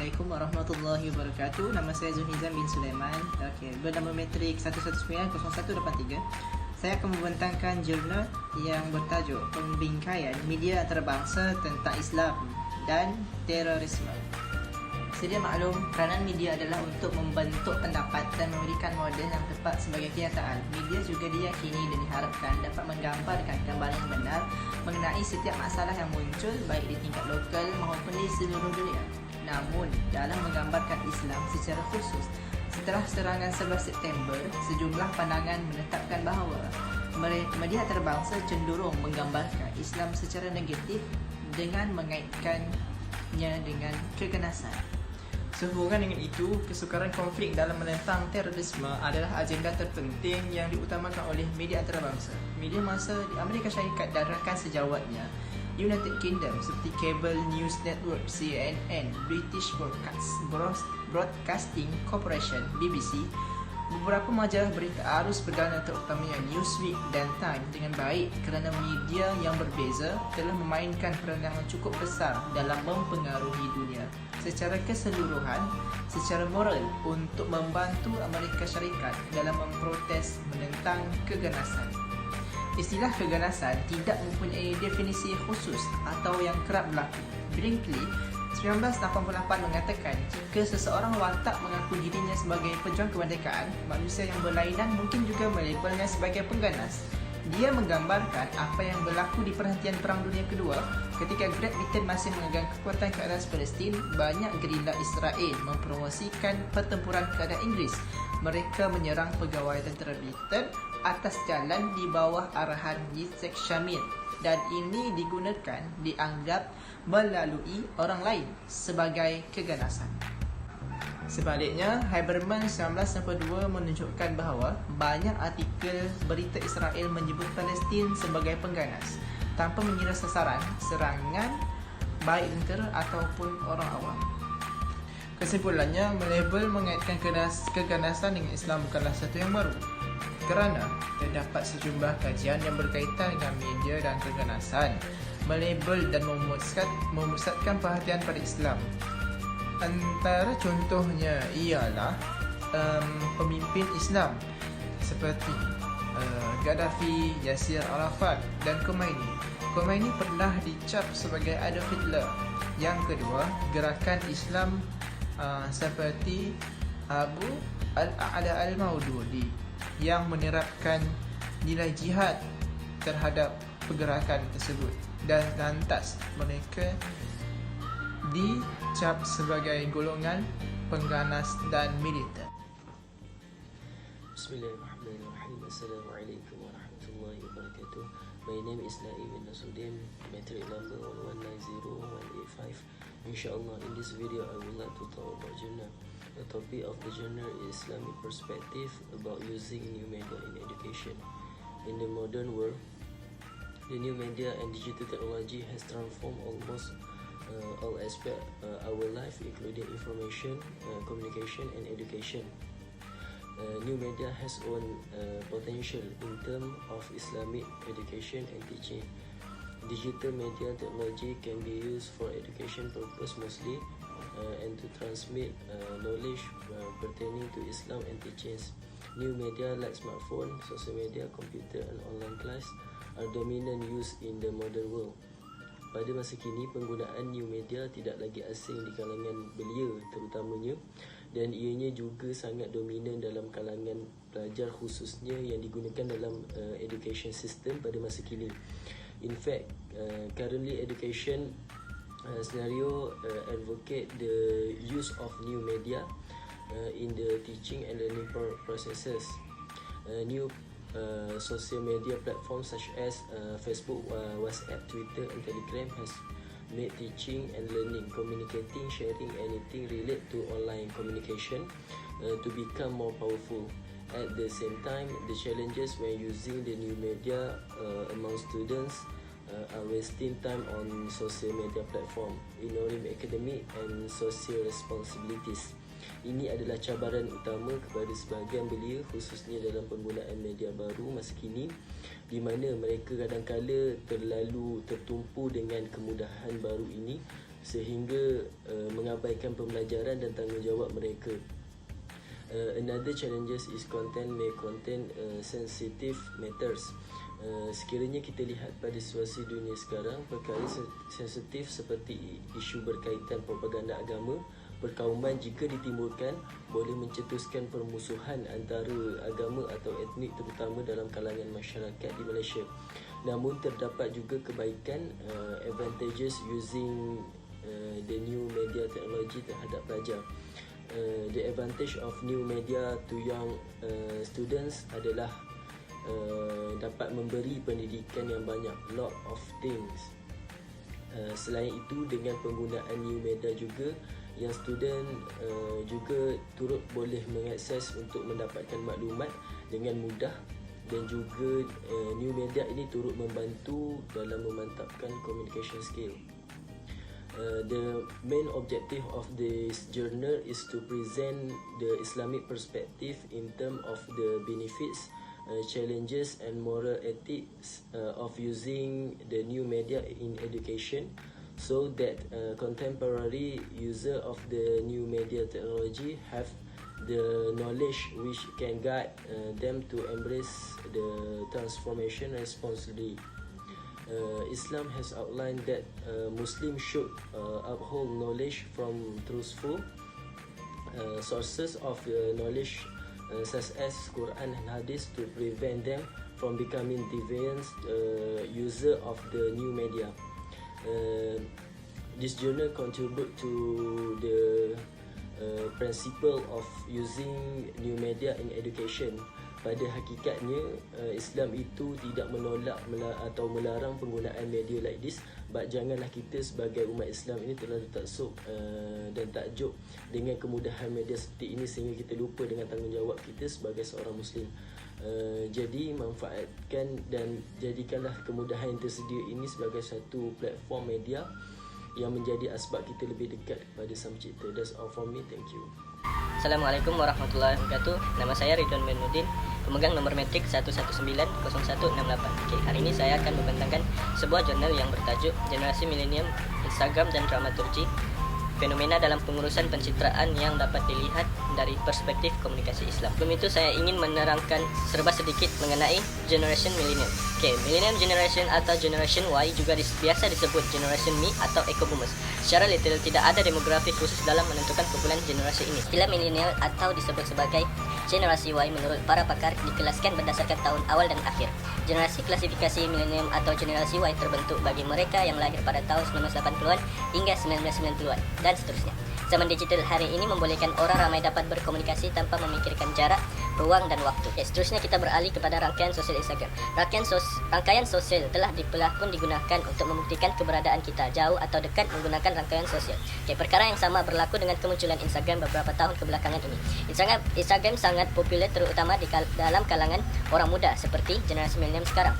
Assalamualaikum warahmatullahi wabarakatuh. Nama saya Zulhizam bin Sulaiman. Bernama metrik 1190183. Saya akan membentangkan jurnal yang bertajuk Pembingkaian Media Antarabangsa tentang Islam dan Terorisme. Sedia maklum, peranan media adalah untuk membentuk pendapat dan memberikan model yang tepat sebagai kenyataan. Media juga diyakini dan diharapkan dapat menggambarkan gambaran yang benar mengenai setiap masalah yang muncul baik di tingkat lokal maupun di seluruh dunia. Namun, dalam menggambarkan Islam secara khusus, setelah serangan 11 September, sejumlah pandangan menetapkan bahawa media antarabangsa cenderung menggambarkan Islam secara negatif dengan mengaitkannya dengan keganasan. Sehubungan dengan itu, kesukaran konflik dalam menentang terorisme adalah agenda terpenting yang diutamakan oleh media antarabangsa. Media massa di Amerika Syarikat dan rakan sejawatnya United Kingdom seperti Cable News Network, CNN, British Broadcasting Corporation, BBC, beberapa majalah berita arus perdana terutamanya Newsweek dan Time dengan baik kerana media yang berbeza telah memainkan peranan yang cukup besar dalam mempengaruhi dunia secara keseluruhan secara moral untuk membantu Amerika Syarikat dalam memprotes menentang keganasan. Istilah keganasan tidak mempunyai definisi khusus atau yang kerap berlaku. Brinkley 1988 mengatakan jika seseorang watak mengaku dirinya sebagai pejuang kemerdekaan, manusia yang berlainan mungkin juga melabelnya sebagai pengganas. Dia menggambarkan apa yang berlaku di perhentian Perang Dunia Kedua ketika Great Britain masih memegang kekuatan ke atas Palestin. Banyak gerila Israel mempromosikan pertempuran ke atas Inggeris. Mereka menyerang pegawai tentera Britain atas jalan di bawah arahan Yitzhak Shamir, dan ini dianggap melalui orang lain sebagai keganasan. Sebaliknya, Haberman 1992 menunjukkan bahawa banyak artikel berita Israel menyebut Palestin sebagai pengganas tanpa mengira serangan baik tentera ataupun orang awam. Kesimpulannya, melabel mengaitkan keganasan dengan Islam bukanlah satu yang baru, kerana terdapat sejumlah kajian yang berkaitan dengan media dan keganasan. Melabel dan memusatkan perhatian pada Islam. Antara contohnya ialah pemimpin Islam seperti Gaddafi, Yasir Arafat dan Khomeini. Khomeini pernah dicap sebagai Adolf Hitler. Yang kedua, gerakan Islam seperti Abu al-A'la al-Maududi yang menerapkan nilai jihad terhadap pergerakan tersebut, dan lantas mereka dicap sebagai golongan pengganas dan militer. Bismillahirrahmanirrahim. Assalamualaikum warahmatullahi wabarakatuh. My name is Naim bin Nasruddin, metric number 1190185. Inshallah, in this video I would like to talk about journal. The topic of the journal is Islamic perspective about using new media in education. In the modern world, the new media and digital technology has transformed almost all aspects our life, including information, communication, and education. New media has own potential in terms of Islamic education and teaching. Digital media technology can be used for education purpose mostly, and to transmit knowledge pertaining to Islam and teachings. New media like smartphone, social media, computer, and online class are dominant use in the modern world. Pada masa kini, penggunaan new media tidak lagi asing di kalangan belia terutamanya, dan ianya juga sangat dominan dalam kalangan pelajar khususnya yang digunakan dalam education system pada masa kini. In fact, currently education scenario advocate the use of new media in the teaching and learning processes. New social media platforms such as Facebook, WhatsApp, Twitter and Telegram has made teaching and learning, communicating, sharing anything related to online communication to become more powerful. At the same time, the challenges when using the new media among students are wasting time on social media platform, ignoring academic and social responsibilities. Ini adalah cabaran utama kepada sebahagian belia khususnya dalam penggunaan media baru masa kini, di mana mereka kadang-kala terlalu tertumpu dengan kemudahan baru ini sehingga mengabaikan pembelajaran dan tanggungjawab mereka. Another challenges is content may contain sensitive matters. Sekiranya kita lihat pada situasi dunia sekarang, perkara sensitif seperti isu berkaitan propaganda agama, perkauman jika ditimbulkan boleh mencetuskan permusuhan antara agama atau etnik, terutama dalam kalangan masyarakat di Malaysia. Namun terdapat juga kebaikan, advantages using the new media technology terhadap pelajar. The advantage of new media to young students adalah dapat memberi pendidikan yang banyak, lot of things. Selain itu, dengan penggunaan new media juga, yang student juga turut boleh mengakses untuk mendapatkan maklumat dengan mudah, dan juga new media ini turut membantu dalam memantapkan communication skill. The main objective of this journal is to present the Islamic perspective in terms of the benefits, challenges and moral ethics of using the new media in education, so that contemporary user of the new media technology have the knowledge which can guide them to embrace the transformation responsibly. Islam has outlined that Muslims should uphold knowledge from truthful sources of knowledge such as Quran and Hadith to prevent them from becoming deviant user of the new media. This journal contribute to the principle of using new media in education. Pada hakikatnya, Islam itu tidak menolak atau melarang penggunaan media like this, but janganlah kita sebagai umat Islam ini terlalu taksub dan takjub dengan kemudahan media seperti ini sehingga kita lupa dengan tanggungjawab kita sebagai seorang Muslim. Jadi manfaatkan dan jadikanlah kemudahan yang tersedia ini sebagai satu platform media yang menjadi asbab kita lebih dekat kepada Sang Pencipta. That's all from me. Thank you. Assalamualaikum warahmatullahi wabarakatuh. Nama saya Ridwan Mainuddin, pemegang nomor metrik 1190168. Hari ini saya akan membentangkan sebuah jurnal yang bertajuk Generasi Milenium, Instagram dan Dramaturgi, fenomena dalam pengurusan pencitraan yang dapat dilihat dari perspektif komunikasi Islam. Sebelum itu saya ingin menerangkan serba sedikit mengenai Generation Millennium. Millennium Generation atau Generation Y juga biasa disebut Generation Me atau Eco Boomers. Secara literal tidak ada demografi khusus dalam menentukan kumpulan generasi ini. Istilah milenial atau disebut sebagai generasi Y menurut para pakar dikelaskan berdasarkan tahun awal dan akhir. Generasi klasifikasi milenium atau generasi Y terbentuk bagi mereka yang lahir pada tahun 1980-an hingga 1990-an dan seterusnya. Zaman digital hari ini membolehkan orang ramai dapat berkomunikasi tanpa memikirkan jarak, ruang dan waktu. Seterusnya kita beralih kepada rangkaian sosial Instagram. Rangkaian sosial telah pun digunakan untuk membuktikan keberadaan kita jauh atau dekat menggunakan rangkaian sosial. Perkara yang sama berlaku dengan kemunculan Instagram beberapa tahun kebelakangan ini. Instagram sangat populer terutama dalam kalangan orang muda seperti generasi milenium sekarang.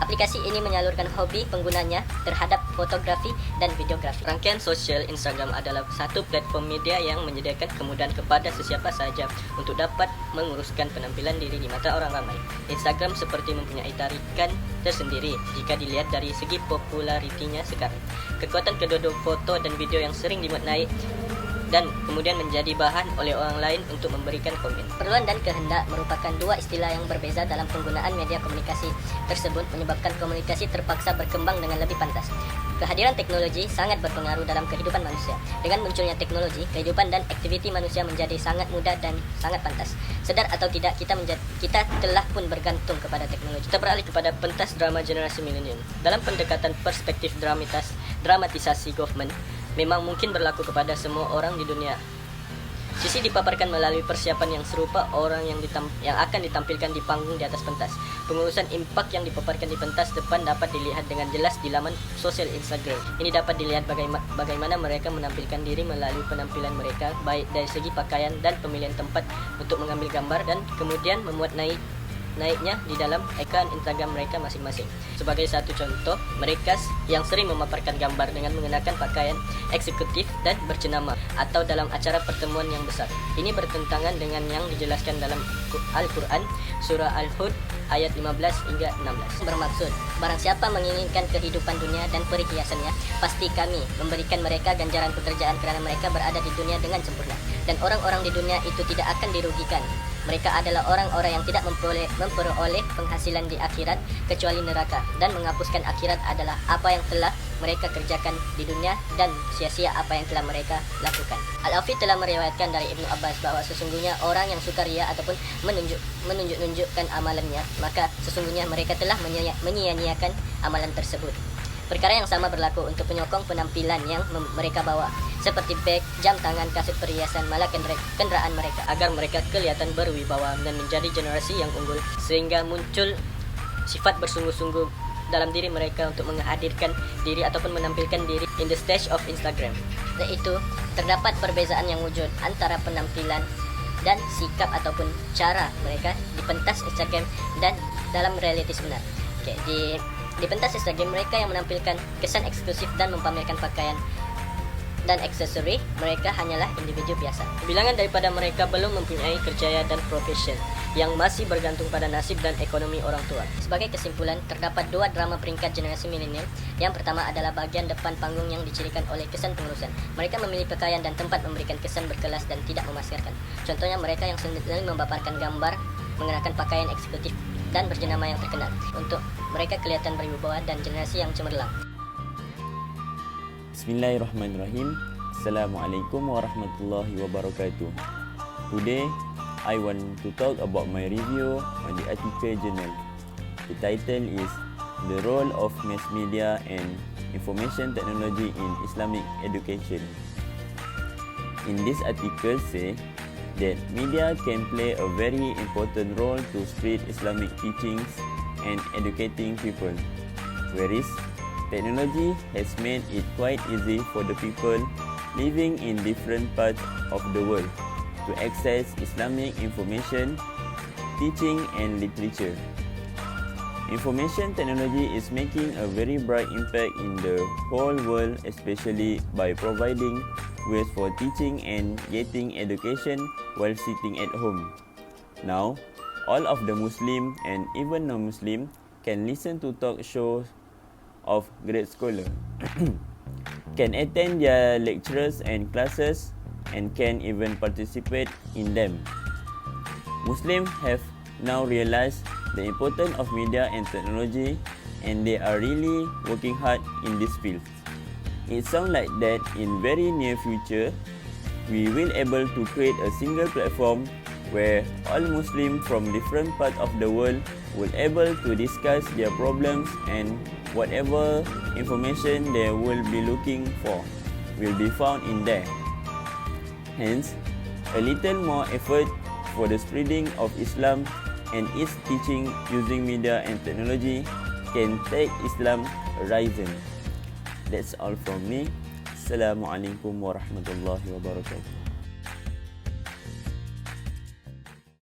Aplikasi ini menyalurkan hobi penggunanya terhadap fotografi dan videografi. Rangkaian sosial Instagram adalah satu platform media yang menyediakan kemudahan kepada sesiapa sahaja untuk dapat menguruskan penampilan diri di mata orang ramai. Instagram seperti mempunyai tarikan tersendiri jika dilihat dari segi popularitinya sekarang. Kekuatan kedua-dua foto dan video yang sering dimuat naik dan kemudian menjadi bahan oleh orang lain untuk memberikan komen. Perluan dan kehendak merupakan dua istilah yang berbeza dalam penggunaan media komunikasi tersebut menyebabkan komunikasi terpaksa berkembang dengan lebih pantas. Kehadiran teknologi sangat berpengaruh dalam kehidupan manusia. Dengan munculnya teknologi, kehidupan dan aktiviti manusia menjadi sangat mudah dan sangat pantas. Sedar atau tidak, kita telah pun bergantung kepada teknologi. Kita beralih kepada pentas drama generasi milenium. Dalam pendekatan perspektif dramatisasi government, memang mungkin berlaku kepada semua orang di dunia. Sisi dipaparkan melalui persiapan yang serupa orang yang akan ditampilkan di panggung di atas pentas. Pengurusan impak yang dipaparkan di pentas depan dapat dilihat dengan jelas di laman sosial Instagram. Ini dapat dilihat bagaimana mereka menampilkan diri melalui penampilan mereka, baik dari segi pakaian dan pemilihan tempat untuk mengambil gambar, dan kemudian memuat naiknya di dalam akun Instagram mereka masing-masing. Sebagai satu contoh, mereka yang sering memaparkan gambar dengan mengenakan pakaian eksekutif dan berjenama atau dalam acara pertemuan yang besar. Ini bertentangan dengan yang dijelaskan dalam Al-Quran surah Al-Hud ayat 15 hingga 16. Bermaksud, barang siapa menginginkan kehidupan dunia dan perhiasannya, pasti kami memberikan mereka ganjaran pekerjaan kerana mereka berada di dunia dengan sempurna. Dan orang-orang di dunia itu tidak akan dirugikan. Mereka adalah orang-orang yang tidak memperoleh penghasilan di akhirat kecuali neraka. Dan menghapuskan akhirat adalah apa yang telah mereka kerjakan di dunia dan sia-sia apa yang telah mereka lakukan. Al-Afi telah meriwayatkan dari Ibnu Abbas bahawa sesungguhnya orang yang suka ria ataupun menunjukkan amalannya, maka sesungguhnya mereka telah menyia-nyiakan amalan tersebut. Perkara yang sama berlaku untuk penyokong penampilan yang mereka bawa, seperti beg, jam tangan, kaset perhiasan, malah kendaraan mereka, agar mereka kelihatan berwibawa dan menjadi generasi yang unggul, sehingga muncul sifat bersungguh-sungguh dalam diri mereka untuk menghadirkan diri ataupun menampilkan diri in the stage of Instagram. Yaitu, terdapat perbezaan yang wujud antara penampilan dan sikap ataupun cara mereka di pentas Instagram dan dalam realiti sebenar. Di pentas Instagram mereka yang menampilkan kesan eksklusif dan mempamerkan pakaian dan aksesori, mereka hanyalah individu biasa. Bilangan daripada mereka belum mempunyai kerjaya dan profesion yang masih bergantung pada nasib dan ekonomi orang tua. Sebagai kesimpulan, terdapat dua drama peringkat generasi milenial. Yang pertama adalah bahagian depan panggung yang dicirikan oleh kesan pengurusan. Mereka memilih pakaian dan tempat memberikan kesan berkelas dan tidak memaskarkan. Contohnya mereka yang sendiri membaparkan gambar mengenakan pakaian eksekutif dan berjenama yang terkenal untuk mereka kelihatan berwibawa dan generasi yang cemerlang. Bismillahirrahmanirrahim. Assalamualaikum warahmatullahi wabarakatuh. Today, I want to talk about my review on the article journal. The title is The Role of Mass Media and Information Technology in Islamic Education. In this article say that media can play a very important role to spread Islamic teachings and educating people, whereas technology has made it quite easy for the people living in different parts of the world to access Islamic information, teaching and literature. Information technology is making a very bright impact in the whole world, especially by providing ways for teaching and getting education while sitting at home. Now, all of the Muslim and even non-Muslim can listen to talk shows of great scholars, can attend their lectures and classes, and can even participate in them. Muslims have now realized the importance of media and technology, and they are really working hard in this field. It sounds like that in very near future, we will able to create a single platform where all Muslims from different parts of the world will able to discuss their problems, and whatever information they will be looking for will be found in there. Hence, a little more effort for the spreading of Islam and its teaching using media and technology can take Islam rising. That's all from me. Assalamualaikum warahmatullahi wabarakatuh.